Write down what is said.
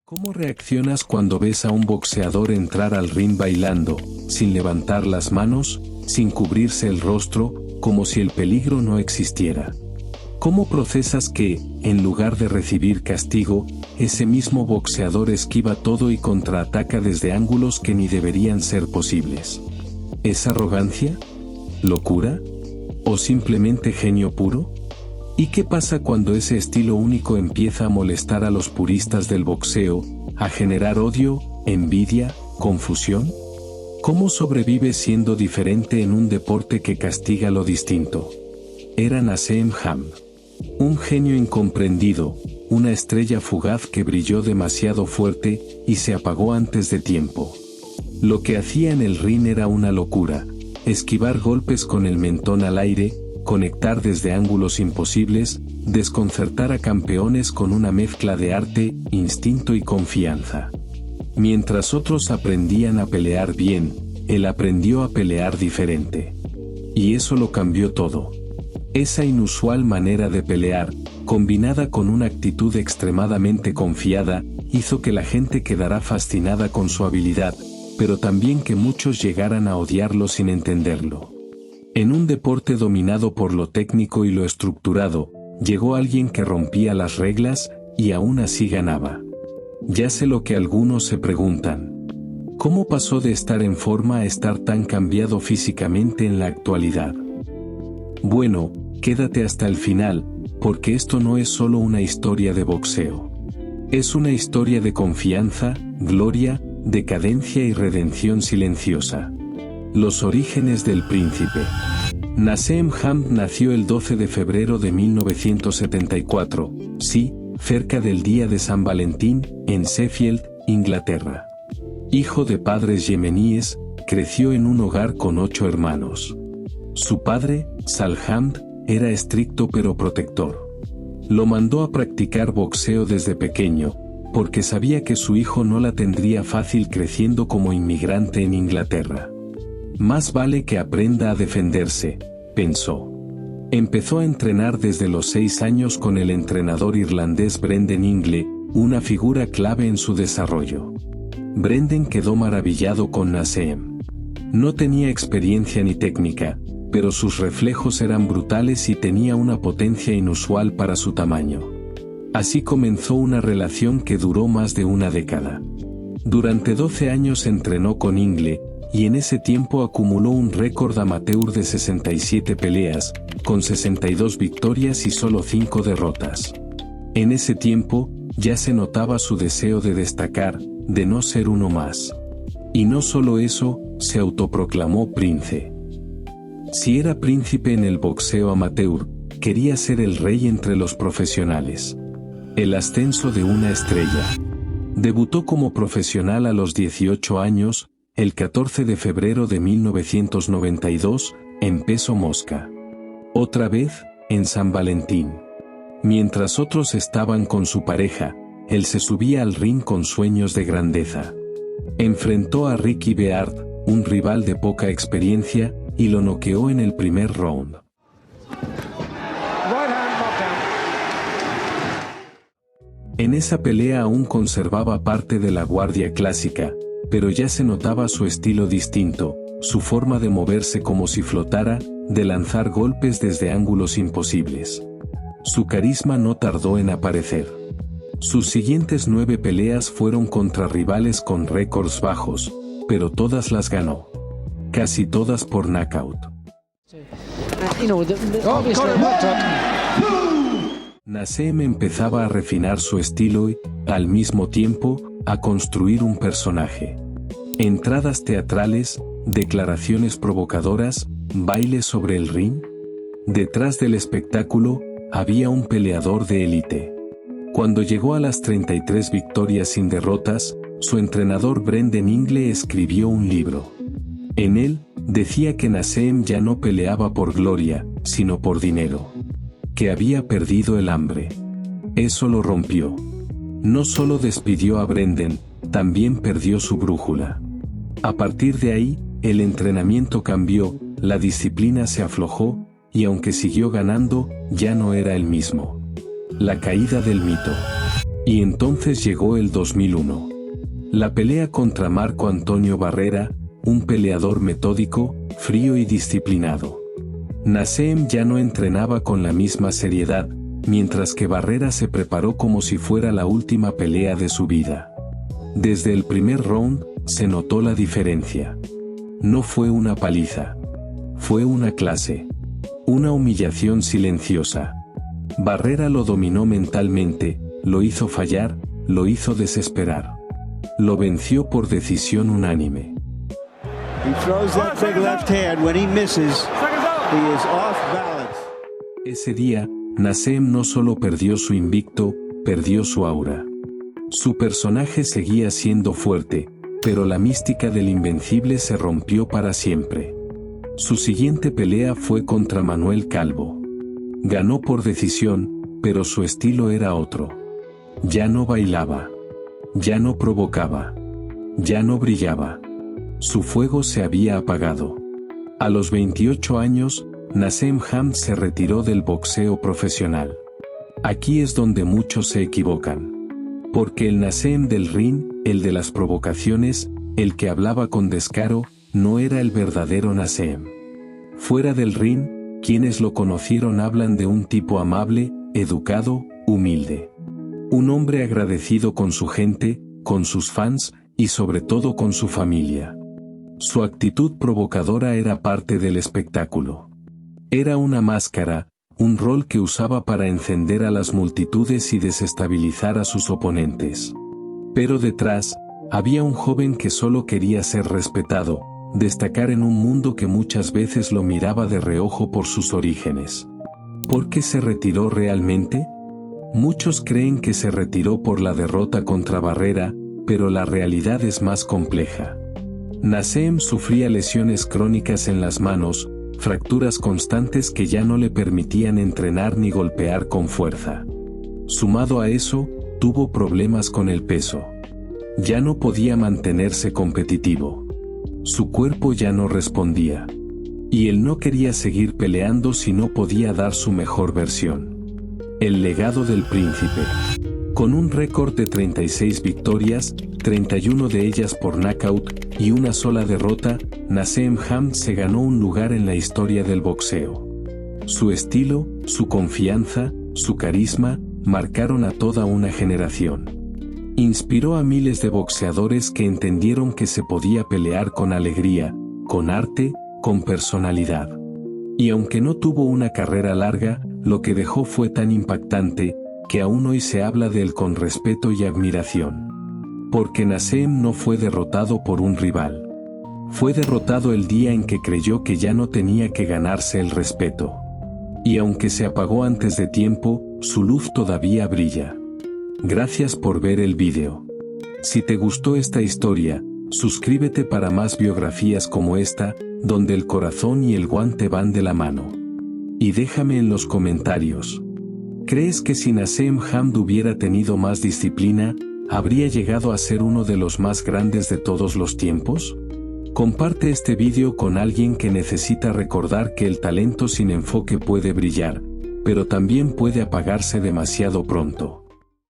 ¿Cómo reaccionas cuando ves a un boxeador entrar al ring bailando, sin levantar las manos, sin cubrirse el rostro, como si el peligro no existiera? ¿Cómo procesas que, en lugar de recibir castigo, ese mismo boxeador esquiva todo y contraataca desde ángulos que ni deberían ser posibles? ¿Es arrogancia? ¿Locura? ¿O simplemente genio puro? ¿Y qué pasa cuando ese estilo único empieza a molestar a los puristas del boxeo, a generar odio, envidia, confusión? ¿Cómo sobrevive siendo diferente en un deporte que castiga lo distinto? Era Naseem Hamed. Un genio incomprendido, una estrella fugaz que brilló demasiado fuerte y se apagó antes de tiempo. Lo que hacía en el ring era una locura: esquivar golpes con el mentón al aire, conectar desde ángulos imposibles, desconcertar a campeones con una mezcla de arte, instinto y confianza. Mientras otros aprendían a pelear bien, él aprendió a pelear diferente. Y eso lo cambió todo. Esa inusual manera de pelear, combinada con una actitud extremadamente confiada, hizo que la gente quedara fascinada con su habilidad, pero también que muchos llegaran a odiarlo sin entenderlo. En un deporte dominado por lo técnico y lo estructurado, llegó alguien que rompía las reglas, y aún así ganaba. Ya sé lo que algunos se preguntan: ¿cómo pasó de estar en forma a estar tan cambiado físicamente en la actualidad? Bueno, quédate hasta el final, porque esto no es solo una historia de boxeo. Es una historia de confianza, gloria, decadencia y redención silenciosa. Los orígenes del príncipe. Naseem Hamed nació el 12 de febrero de 1974, sí, cerca del día de San Valentín, en Sheffield, Inglaterra. Hijo de padres yemeníes, creció en un hogar con 8 hermanos. Su padre, Sal Hamed, era estricto pero protector. Lo mandó a practicar boxeo desde pequeño, porque sabía que su hijo no la tendría fácil creciendo como inmigrante en Inglaterra. Más vale que aprenda a defenderse, pensó. Empezó a entrenar desde los 6 años con el entrenador irlandés Brendan Ingle, una figura clave en su desarrollo. Brendan quedó maravillado con Naseem. No tenía experiencia ni técnica, pero sus reflejos eran brutales y tenía una potencia inusual para su tamaño. Así comenzó una relación que duró más de una década. Durante 12 años entrenó con Ingle, y en ese tiempo acumuló un récord amateur de 67 peleas, con 62 victorias y solo 5 derrotas. En ese tiempo, ya se notaba su deseo de destacar, de no ser uno más. Y no solo eso, se autoproclamó príncipe. Si era príncipe en el boxeo amateur, quería ser el rey entre los profesionales. El ascenso de una estrella. Debutó como profesional a los 18 años, el 14 de febrero de 1992, en peso mosca. Otra vez, en San Valentín. Mientras otros estaban con su pareja, él se subía al ring con sueños de grandeza. Enfrentó a Ricky Beard, un rival de poca experiencia, y lo noqueó en el primer round. En esa pelea aún conservaba parte de la guardia clásica, pero ya se notaba su estilo distinto, su forma de moverse como si flotara, de lanzar golpes desde ángulos imposibles. Su carisma no tardó en aparecer. Sus siguientes 9 peleas fueron contra rivales con récords bajos, pero todas las ganó. Casi todas por knockout. Naseem empezaba a refinar su estilo y, al mismo tiempo, a construir un personaje. Entradas teatrales, declaraciones provocadoras, baile sobre el ring. Detrás del espectáculo, había un peleador de élite. Cuando llegó a las 33 victorias sin derrotas, su entrenador Brendan Ingle escribió un libro. En él, decía que Naseem ya no peleaba por gloria, sino por dinero. Que había perdido el hambre. Eso lo rompió. No solo despidió a Brendan, también perdió su brújula. A partir de ahí, el entrenamiento cambió, la disciplina se aflojó, y aunque siguió ganando, ya no era el mismo. La caída del mito. Y entonces llegó el 2001. La pelea contra Marco Antonio Barrera, un peleador metódico, frío y disciplinado. Naseem ya no entrenaba con la misma seriedad, mientras que Barrera se preparó como si fuera la última pelea de su vida. Desde el primer round, se notó la diferencia. No fue una paliza. Fue una clase. Una humillación silenciosa. Barrera lo dominó mentalmente, lo hizo fallar, lo hizo desesperar. Lo venció por decisión unánime. Ese día, Naseem no solo perdió su invicto, perdió su aura. Su personaje seguía siendo fuerte, pero la mística del invencible se rompió para siempre. Su siguiente pelea fue contra Manuel Calvo. Ganó por decisión, pero su estilo era otro. Ya no bailaba. Ya no provocaba. Ya no brillaba. Su fuego se había apagado. A los 28 años, Naseem Hamed se retiró del boxeo profesional. Aquí es donde muchos se equivocan. Porque el Naseem del ring, el de las provocaciones, el que hablaba con descaro, no era el verdadero Naseem. Fuera del ring, quienes lo conocieron hablan de un tipo amable, educado, humilde. Un hombre agradecido con su gente, con sus fans, y sobre todo con su familia. Su actitud provocadora era parte del espectáculo. Era una máscara, un rol que usaba para encender a las multitudes y desestabilizar a sus oponentes. Pero detrás, había un joven que solo quería ser respetado, destacar en un mundo que muchas veces lo miraba de reojo por sus orígenes. ¿Por qué se retiró realmente? Muchos creen que se retiró por la derrota contra Barrera, pero la realidad es más compleja. Naseem sufría lesiones crónicas en las manos, fracturas constantes que ya no le permitían entrenar ni golpear con fuerza. Sumado a eso, tuvo problemas con el peso. Ya no podía mantenerse competitivo. Su cuerpo ya no respondía. Y él no quería seguir peleando si no podía dar su mejor versión. El legado del príncipe. Con un récord de 36 victorias, 31 de ellas por knockout, y una sola derrota, Naseem Hamed se ganó un lugar en la historia del boxeo. Su estilo, su confianza, su carisma, marcaron a toda una generación. Inspiró a miles de boxeadores que entendieron que se podía pelear con alegría, con arte, con personalidad. Y aunque no tuvo una carrera larga, lo que dejó fue tan impactante, que aún hoy se habla de él con respeto y admiración. Porque Naseem no fue derrotado por un rival. Fue derrotado el día en que creyó que ya no tenía que ganarse el respeto. Y aunque se apagó antes de tiempo, su luz todavía brilla. Gracias por ver el vídeo. Si te gustó esta historia, suscríbete para más biografías como esta, donde el corazón y el guante van de la mano. Y déjame en los comentarios. ¿Crees que si Naseem Hamed hubiera tenido más disciplina, habría llegado a ser uno de los más grandes de todos los tiempos? Comparte este vídeo con alguien que necesita recordar que el talento sin enfoque puede brillar, pero también puede apagarse demasiado pronto.